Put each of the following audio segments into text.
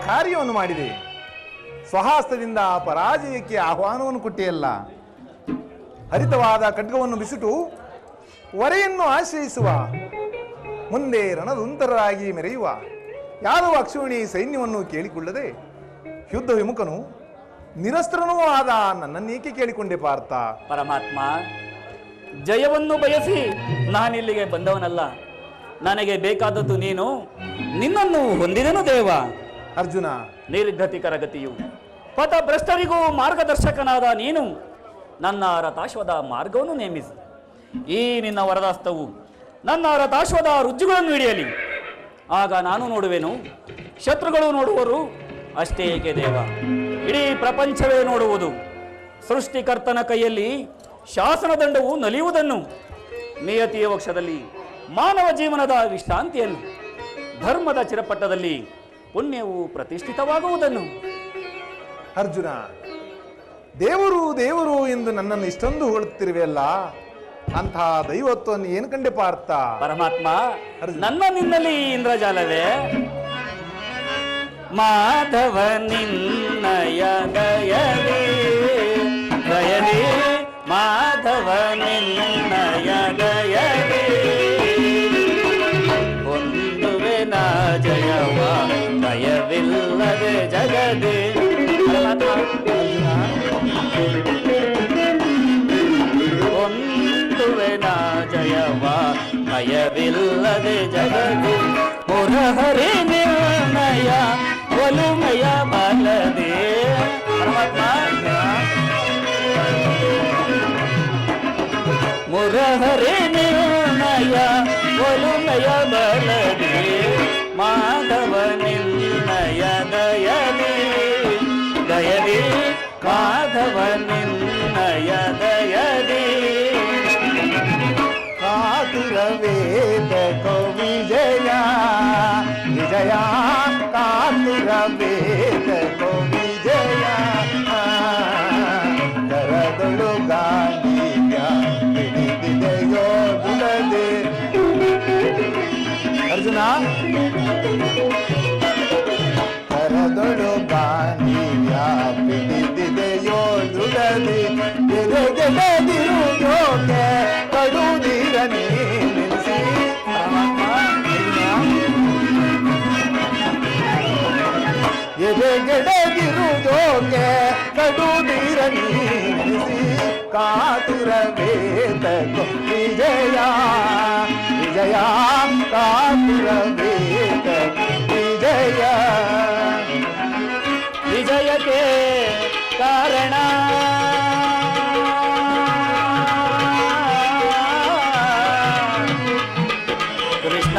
ಕಾರ್ಯವನ್ನು ಮಾಡಿದೆ. ಸ್ವಹಸ್ತದಿಂದ ಪರಾಜಯಕ್ಕೆ ಆಹ್ವಾನವನ್ನು ಕೊಟ್ಟಿಯಲ್ಲ. ಹರಿತವಾದ ಖಡ್ಗವನ್ನು ಬಿಸಿಟು ವರೆಯನ್ನು ಆಶ್ರಯಿಸುವ, ಮುಂದೆ ರಣದುಂತರರಾಗಿ ಮೆರೆಯುವ ಯಾದವ ಅಕ್ಷೋಣಿ ಸೈನ್ಯವನ್ನು ಕೇಳಿಕೊಳ್ಳದೆ ಯುದ್ಧ ವಿಮುಖನು ನಿರಸ್ತ್ರನೂ ಆದ ನನ್ನನ್ನೇಕೆ ಕೇಳಿಕೊಂಡೆ ಪಾರ್ಥ? ಪರಮಾತ್ಮ, ಜಯವನ್ನು ಬಯಸಿ ನಾನಿಲ್ಲಿಗೆ ಬಂದವನಲ್ಲ. ನನಗೆ ಬೇಕಾದದ್ದು ನೀನು, ನಿನ್ನನ್ನು ಹೊಂದಿದನು ದೇವ. ಅರ್ಜುನ, ನಿರ್ಗತಿಕರ ಗತಿಯು ಪಥಭ್ರಷ್ಟರಿಗೂ ಮಾರ್ಗದರ್ಶಕನಾದ ನೀನು ನನ್ನ ರಥಾಶ್ವದ ಮಾರ್ಗವನ್ನು ನೇಮಿಸಿ ಈ ನಿನ್ನ ವರದಾಸ್ತವು ನನ್ನ ರಥಾಶ್ವದ ರುಜುಗಳನ್ನು ಹಿಡಿಯಲಿ. ಆಗ ನಾನು ನೋಡುವೆನು, ಶತ್ರುಗಳು ನೋಡುವರು. ಅಷ್ಟೇ ಏಕೆ ದೇವ, ಇಡೀ ಪ್ರಪಂಚವೇ ನೋಡುವುದು ಸೃಷ್ಟಿಕರ್ತನ ಕೈಯಲ್ಲಿ ಶಾಸನದಂಡವು ನಲಿಯುವುದನ್ನು, ನಿಯತಿಯ ವಕ್ಷದಲ್ಲಿ ಮಾನವ ಜೀವನದ ವಿಶ್ರಾಂತಿಯನ್ನು, ಧರ್ಮದ ಚಿರಪಟ್ಟದಲ್ಲಿ ಪುಣ್ಯವು ಪ್ರತಿಷ್ಠಿತವಾಗುವುದನ್ನು. ಅರ್ಜುನ, ದೇವರು ದೇವರು ಎಂದು ನನ್ನನ್ನು ಇಷ್ಟೊಂದು ಹೊಳುತ್ತಿರುವೆಯಲ್ಲ, ಅಂತಹ ದೈವತ್ವವನ್ನು ಏನು ಕಂಡೆ ಪಾರ್ಥ? ಪರಮಾತ್ಮ, ನನ್ನ ನಿನ್ನಲ್ಲಿ ಇಂದ್ರಜಾಲವೇ? ಮಾಧವ ನಿನ್ನಯ ದಯದೇ ದಯದೇ, ಮಾಧವ ನಿನ್ನಯ ದಯದೇ, ಹೊಂದುವೆ ನಾ ಜಯವ ಭಯವಿಲ್ಲದೆ ಜಗದೇ. ಹೊಂದುವೆ ನಾ ಜಯವ ಭಯವಿಲ್ಲದೆ ಜಗದೇ, ಮುರಹರಿ ನಿರ್ಣಯ ಒಲುಮೆಯ ಬಲದೆ. ಮುರಹರಿ ನಿರ್ಣಯ ಒಲುಮೆಯ ಬಲದೆ, ಮಾಧವ ನಿನ್ನಯ ದಯದೇ ದಯದೇ, ಮಾಧವ ನಿನ್ನಯ ದಯದೇ. ಕಾತುರವೇದ ಕೋ ವಿಜಯ ವಿಜಯ, ಕಾತುರವೇದ ಕೋ ವಿಜಯ, ಕರದಳು ಗಾಂಧಿಯ ಹಿಡಿದಿದೆಯೋ ದುಲದೆ. ಅರ್ಜುನ, ಕರದಳು ಗಾಂಧಿಯ ಹಿಡಿದಿದೆಯೋ ದುಲದೆ, ಎದೆಗೆದಿರುವುದೋಕೆ ಕಡು ನೀರ ನಿಲ್ಲಿಸಿ. ಎದೆಗೆಡದಿರುವುದೋಕೆ ಕಡು ನೀರ ನಿಲ್ಲಿಸಿ, ಕಾತುರವೇದ ವಿಜಯ ವಿಜಯ, ಕಾತುರವೇದ ವಿಜಯ. ವಿಜಯಕ್ಕೆ ಕಾರಣ ಕೃಷ್ಣ.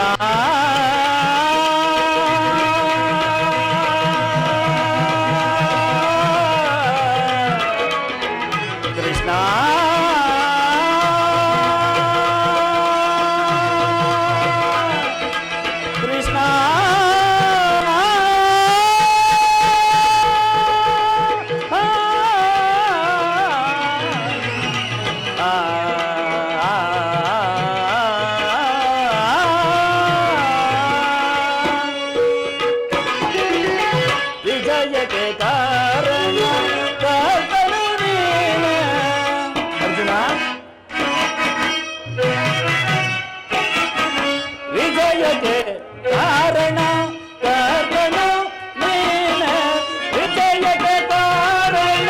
ಕೃಷ್ಣ ಕೃಷ್ಣ ವಿಜಯಕ್ಕೆ ಕಾರಣ ಕರ್ತನು ನೀನೆ. ಅರ್ಜುನ, ವಿಜಯಕ್ಕೆ ಕಾರಣ ಕರ್ತನು ನೀನೆ, ವಿಜಯಕ್ಕೆ ಕಾರಣ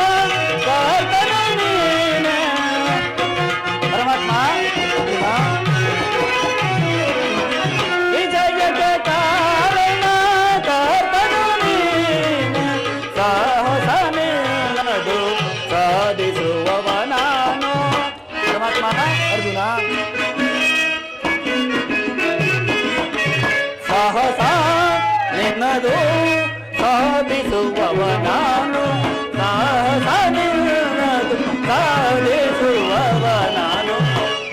ಕರ್ತನು ನೀನೆ. ಪರಮಾತ್ಮ, ವಿಜಯಕ್ಕೆ ಕಾರಣ ಕರ್ತನು ನೀನೆ, ಸಾಹಸ ನಿನ್ನದು ಸಾಧಿಸುವವ ನಾನು. ಪರಮಾತ್ಮ, ಅರ್ಜುನ, ಸಾಹಸ ನಿನ್ನದು ಸಾಧಿಸುವವ ನಾನು, ಸಾಹಸ ನಿನ್ನದು ಸಾಧಿಸುವವ ನಾನು.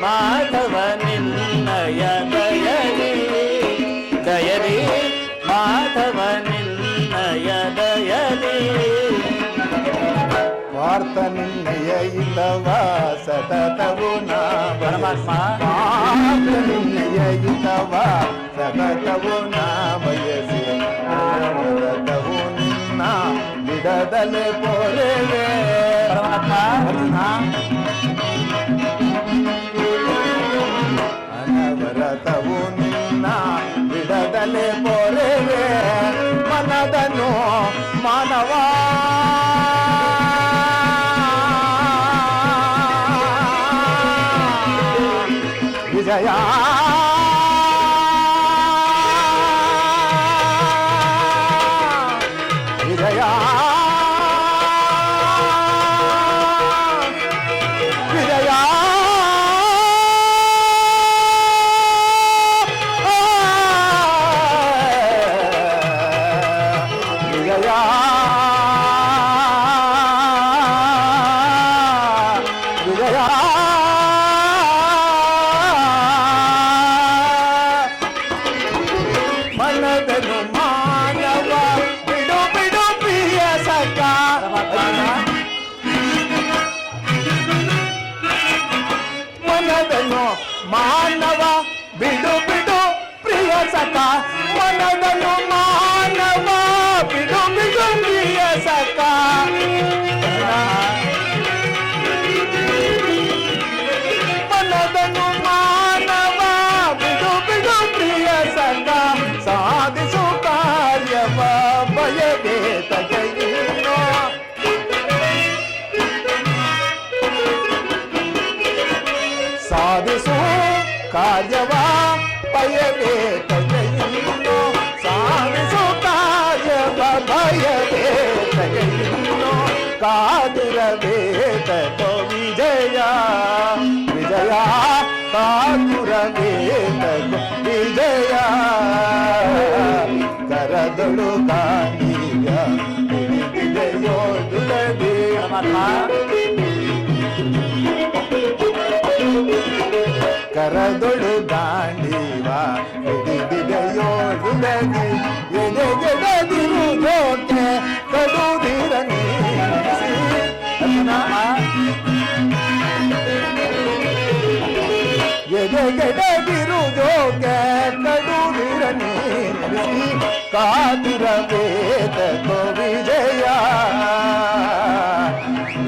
ಮಾಧವ ನಿನ್ನಯ ದಯದೇ ದಯದೇ, ಮಾಧವ ನಿನ್ನಯ ದಯದೇ. ಪಾರ್ಥ ನಿನ್ನಯ ಇಲ್ಲವ ಸತತವು ನಾ ಪರಮಾತ್ಮ, ಪಾರ್ಥ ನಿನ್ನಯ ಇಲ್ಲವ ಸತತವು ನಾ ಬಯಸಿ ಸತತವು ಬಿಡದಲೆ ಪೋರೆವೆ ಪರಮಾತ್ಮ ಅರ್ಜುನ ಅನವರತವು ನಿನ್ನ ಬಿಡದಲೆ ಪೋರೆವೆ ಮನದನು ಮಾನವ ವಿಜಯ ವಿಜಯ ವಿಜಯ ವಿಜಯ ವಿಜಯ ಮನದನು ಮಾನವ ಬಿಡು ಬಿಡು ಪ್ರಿಯ ಸಖ ಮನದನು ಮಾನವ ಬಿಡು ಬಿಡು ಪ್ರಿಯ ಸಖ ಮನದನು ಮಾನವ ಬಿಡು ಬಿಡು ಪ್ರಿಯ ಸಖ ಮನದನು ಮಾನವ ಬಿಡು ಬಿಡು ಪ್ರಿಯ ಸಖ ಸಾಧಿಸು ಕಾರ್ಯವ ಬಯದೆ ತಗೆಯುವ ಸಾಧಿಸು ಕಾರ್ಯವ ಬಯದೆ ತಗೆಯುವ ಸಾಧಿಸು ಕಾರ್ಯವ ಬಯದೆ ತಗೆಯುವ ಕಾದಿರಬೇಕೋ ವಿಜಯ ವಿಜಯ ಕಾದಿರಬೇಕೋ ವಿಜಯ ಕರದಳು ಗಾಂಧಿಯ ಹಿಡಿದಿದೆಯೋದುಳದೆ ಕರದೊಳು ಗಾಂಡೀವ ಹಿಡಿದಿದೆಯೋದುಳದೆ ಎದೆಗೆಡದಿರುವುದೋಕೆ ಕಡುದಿರ ನೀರಿಸಿ ಎದೆಗೆಡದಿರುವುದೋಕೆ ಕಡುದಿರ ನೀರಿಸಿ ಕಾದಿರಬೇಕೋ